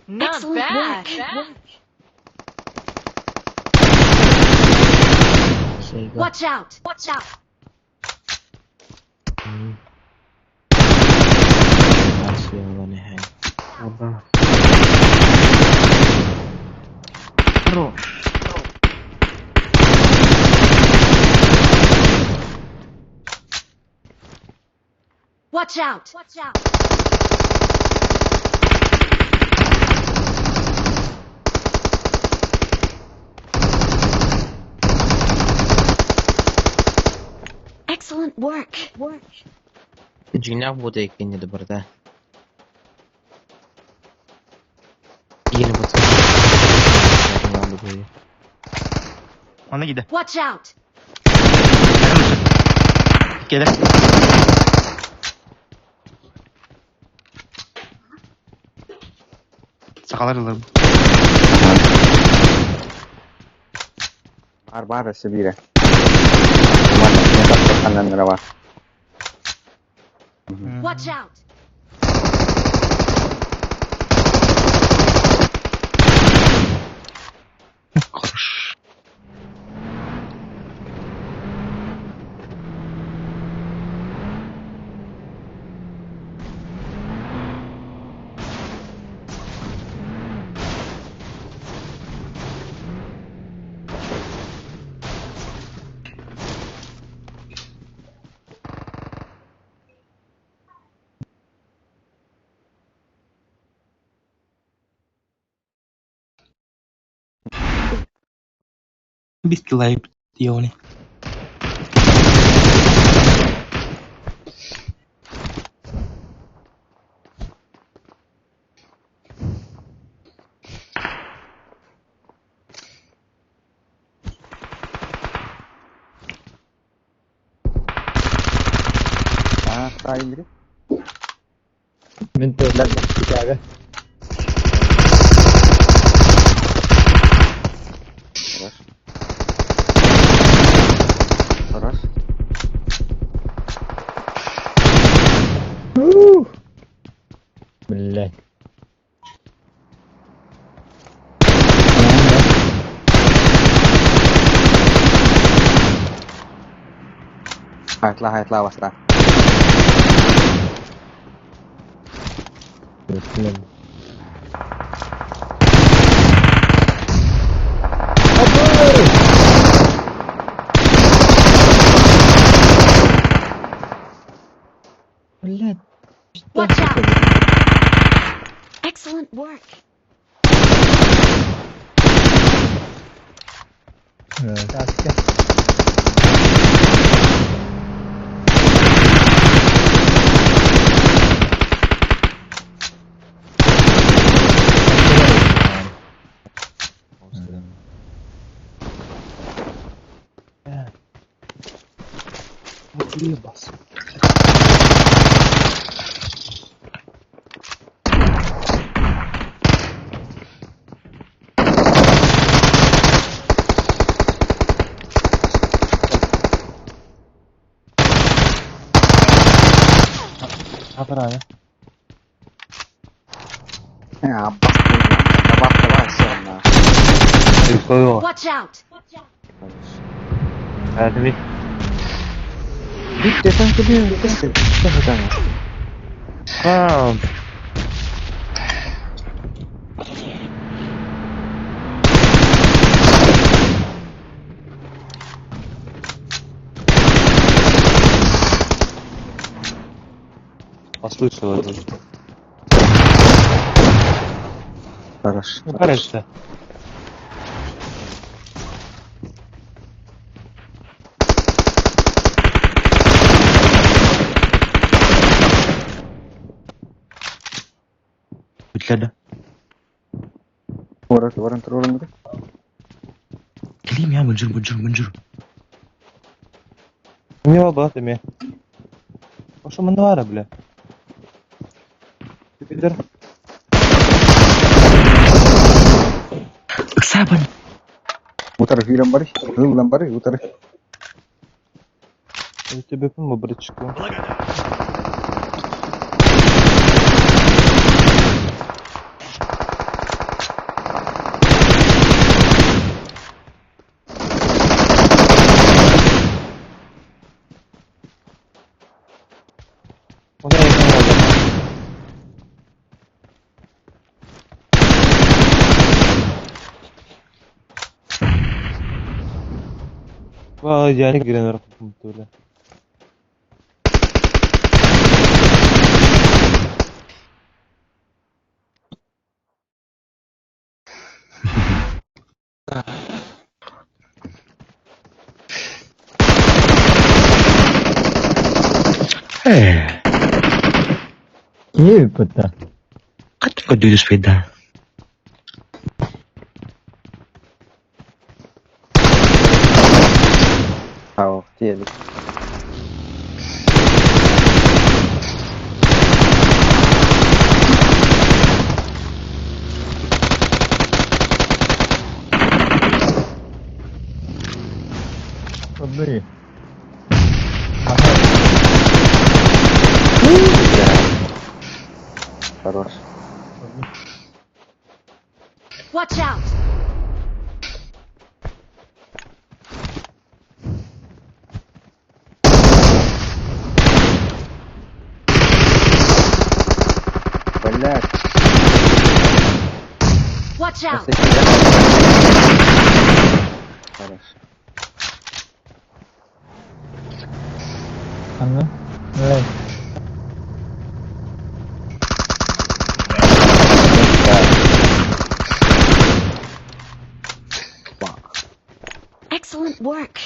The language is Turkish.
Not bad. Watch out! Watch out! Masih Allah nih. Apa? Bro. Watch out! Watch out! Excellent work. Jingnya buat ikannya itu berarti. Ini buat. Mana gide? Watch out! Gele. Sakalar alırım. Barbar sebire. Kanan rawa. Watch out! Koş. Bitti diyor ne? Try Ingrid. Minta lagi kita. Terus. Belak. Hayatlah Wasra. Betul. Belak. Watch out! Excellent work. Tasya. Buraya bas. Apa ya? Ya, bak sana. Koyo. Watch out! Hadi bir. Bitti sen gidiyorsun. Bitti. Tamam. Tamam. Послышала. Хорошо. Ну, хорошо. Bitlerden. Orang turun gitu. Geleyim ya mıncır. Не лобатый мне. Что мануара, бля? Ты пидор. Сабан. Utar lambar, utar. Я тебе помогу, братчику. Wah, jangan kira merah betul lah. Iya, betul. Kan kau duduk sepeda. Tahu, kecil. Lebih. Terus. Watch out! Banyak. Watch out! Pasti ya. Terus. Ano? Mulai. Excellent work.